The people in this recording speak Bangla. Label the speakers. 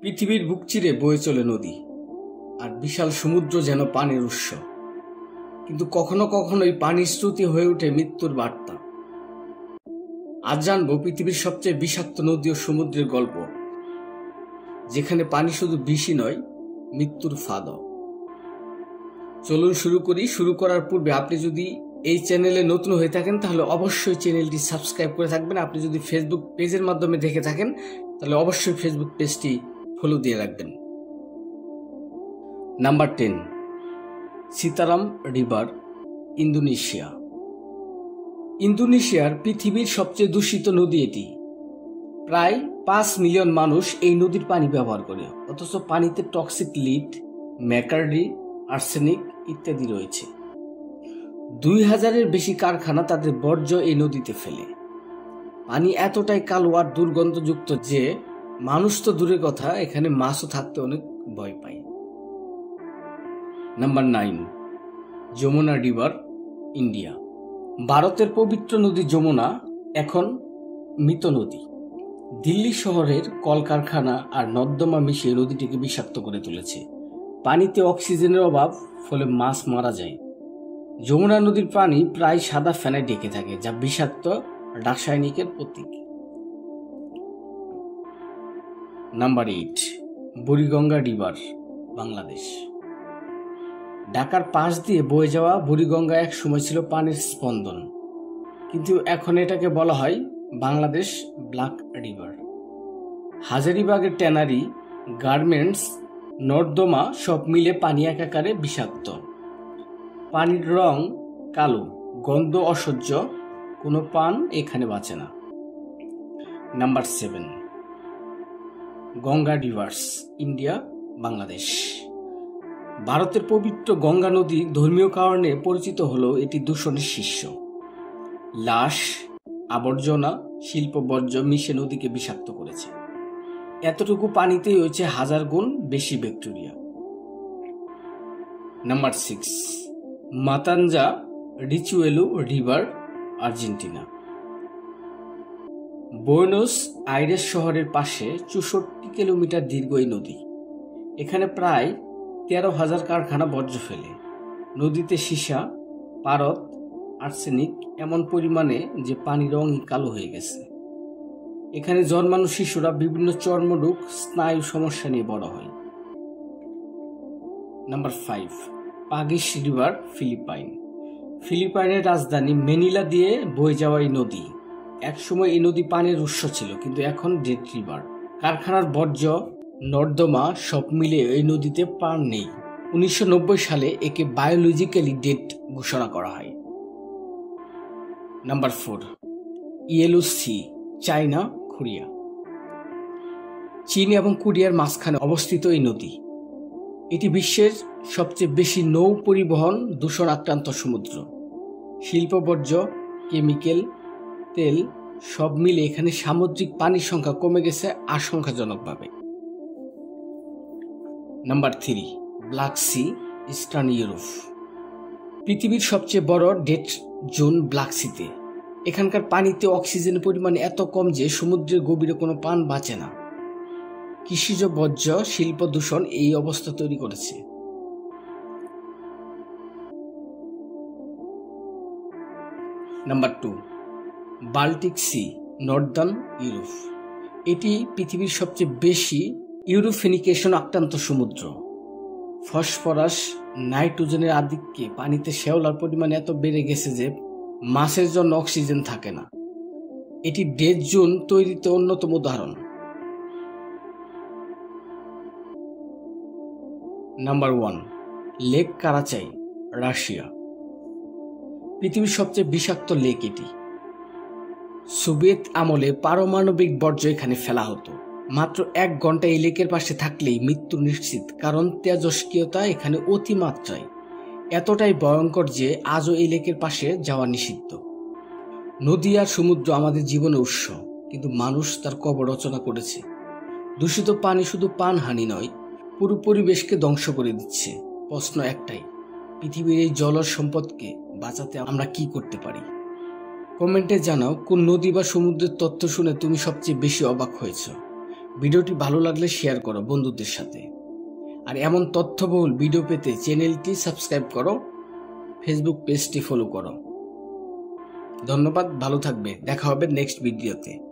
Speaker 1: পৃথিবীর বুক চিরে বয়ে চলে নদী, আর বিশাল সমুদ্র যেন পানির উৎস। কিন্তু কখনো কখনো এই পানির স্রোতই হয়ে ওঠে মৃত্যুর বার্তা। আজ জানবো পৃথিবীর সবচেয়ে বিষাক্ত নদী ও সমুদ্রের গল্প, যেখানে পানি শুধু বিষই নয়, মৃত্যুর ফাঁদও। চলুন শুরু করি। শুরু করার পূর্বে আপনি যদি এই চ্যানেলে নতুন হয়ে থাকেন তাহলে অবশ্যই চ্যানেলটি সাবস্ক্রাইব করে থাকবেন। আপনি যদি ফেসবুক পেজের মাধ্যমে দেখে থাকেন তাহলে অবশ্যই ফেসবুক পেজটি ফলো দিয়ে রাখবেন। Number 10, Citarum river, Indonesia. ইন্দোনেশিয়ার পৃথিবীর সবচেয়ে দূষিত নদী এটি। প্রায় 5 মিলিয়ন মানুষ এই নদীর পানি ব্যবহার করে, অথচ পানিতে টক্সিক লিড, ম্যাকার্ডি, আর্সেনিক ইত্যাদি রয়েছে। 2000-এর বেশি কারখানা তাদের বর্জ্য এই নদীতে ফেলে। পানি এতটাই কালো আর দুর্গন্ধযুক্ত যে মানুষ তো দূরের কথা, এখানে মাছও থাকতে অনেক ভয় পায়। Number 9, Yamuna river, India. ভারতের পবিত্র নদী যমুনা এখন মৃত নদী। দিল্লি শহরের কলকারখানা আর নর্দমা মিশিয়ে নদীটিকে বিষাক্ত করে তুলেছে। পানিতে অক্সিজেনের অভাব, ফলে মাছ মারা যায়। যমুনা নদীর পানি প্রায় সাদা ফেনায় ঢেকে থাকে, যা বিষাক্ত রাসায়নিকের প্রতীক। Number 8, Buriganga river, Bangladesh. ঢাকার পাশ দিয়ে বয়ে যাওয়া বুড়িগঙ্গা এক সময় ছিল পানির স্পন্দন, কিন্তু এখন এটাকে বলা হয় বাংলাদেশ ব্ল্যাক রিভার। হাজারীবাগের ট্যানারি, গার্মেন্টস, নর্দমা সব মিলে পানি একাকারে বিষাক্ত। পানির রং কালো, গন্ধ অসহ্য, কোনো পান এখানে বাঁচে না। Number 7, Ganga rivers, India, Bangladesh. ভারতের পবিত্র গঙ্গা নদী ধর্মীয় কারণে পরিচিত হলেও এটি দূষণের শীর্ষ। লাশ, আবর্জনা, শিল্প বর্জ্য মিশে নদীকে বিষাক্ত করেছে। এতটুকু পানিতেই হয়েছে 1000 গুণ বেশি bacteria. Number 6, Matanza Riachuelo river, Argentina. Buenos Aires শহরের পাশে 64 কিলোমিটার দীর্ঘ এই নদী। এখানে প্রায় 13,000 কারখানা বর্জ্য ফেলে। নদীতে সীসা, পারদ, আর্সেনিক এমন পরিমাণে যে পানির রঙই কালো হয়ে গেছে। এখানে জন্মানো শিশুরা বিভিন্ন চর্মরোগ, স্নায়ু সমস্যা নিয়ে বড় হয়। নাম্বার 5, পাগিস রিভার, ফিলিপাইন। ফিলিপাইনের রাজধানী ম্যানিলা দিয়ে বয়ে যাওয়া এই নদী। একসময় এই নদী পানির উৎস ছিল, কিন্তু এখন ডেড রিভার। কারখানার বর্জ্য, নর্দমা সব মিলে এই নদীতে প্রাণ নেই। 1990 সালে একে বায়োলজিক্যালি ডেড ঘোষণা করা হয়। Number 4, yellow sea, China, Korea. চীন এবং কোরিয়ার মাঝখানে অবস্থিত এই নদী। এটি বিশ্বের সবচেয়ে বেশি নৌ পরিবহন দূষণ আক্রান্ত সমুদ্র। শিল্প বর্জ্য, কেমিক্যাল, তেল সব মিলে এখানে সামুদ্রিক পানির সংখ্যা কমে গেছে আশঙ্কাজনকভাবে। Number 3, Black Sea, Eastern Europe. পৃথিবীর সবচেয়ে বড় ডেড জোন ব্ল্যাক সিতে। এখানকার পানিতে অক্সিজেনের পরিমাণ এত কম যে সমুদ্রের গভীরে কোনো প্রাণ বাঁচে না। কৃষিজ বর্জ্য, শিল্প দূষণ এই অবস্থা তৈরি করেছে। Number 2, Baltic sea, northern Europe. এটি পৃথিবীর সবচেয়ে বেশি ইউরোফিনিকেশন আক্রান্ত সমুদ্র। ফসফরাস, নাইট্রোজেনের আধিক্যে পানিতে শ্যাওলার পরিমাণ এত বেড়ে গেছে যে মাছের জন্য অক্সিজেন থাকে না। এটি ডেড জোন তৈরিতে অন্যতম উদাহরণ। Number 1, Lake Karachay, Russia. পৃথিবীর সবচেয়ে বিষাক্ত লেক এটি। সোভিয়েত আমলে পারমাণবিক বর্জ্য এখানে ফেলা হতো। মাত্র 1 ঘন্টা এই লেকের পাশে থাকলেই মৃত্যু নিশ্চিত, কারণ তেজস্ক্রিয়তা এখানে অতিমাত্রায়। এতটাই ভয়ঙ্কর যে আজও এই লেকের পাশে যাওয়া নিষিদ্ধ। নদী আর সমুদ্র আমাদের জীবনের উৎস, কিন্তু মানুষ তার কবর রচনা করেছে। দূষিত পানি শুধু প্রাণহানি নয়, পুরো পরিবেশকে ধ্বংস করে দিচ্ছে। প্রশ্ন একটাই, পৃথিবীর এই জলজ সম্পদকে বাঁচাতে আমরা কি করতে পারি? কমেন্টে জানাও কোন নদী বা সমুদ্রের তথ্য শুনে তুমি সবচেয়ে বেশি অবাক হয়েছ। ভিডিওটি ভালো লাগলে শেয়ার করো বন্ধুদের সাথে। আর এমন তথ্যবহুল ভিডিও পেতে চ্যানেলটি সাবস্ক্রাইব করো, ফেসবুক পেজটি ফলো করো। ধন্যবাদ, ভালো থাকবে, দেখা হবে নেক্সট ভিডিওতে।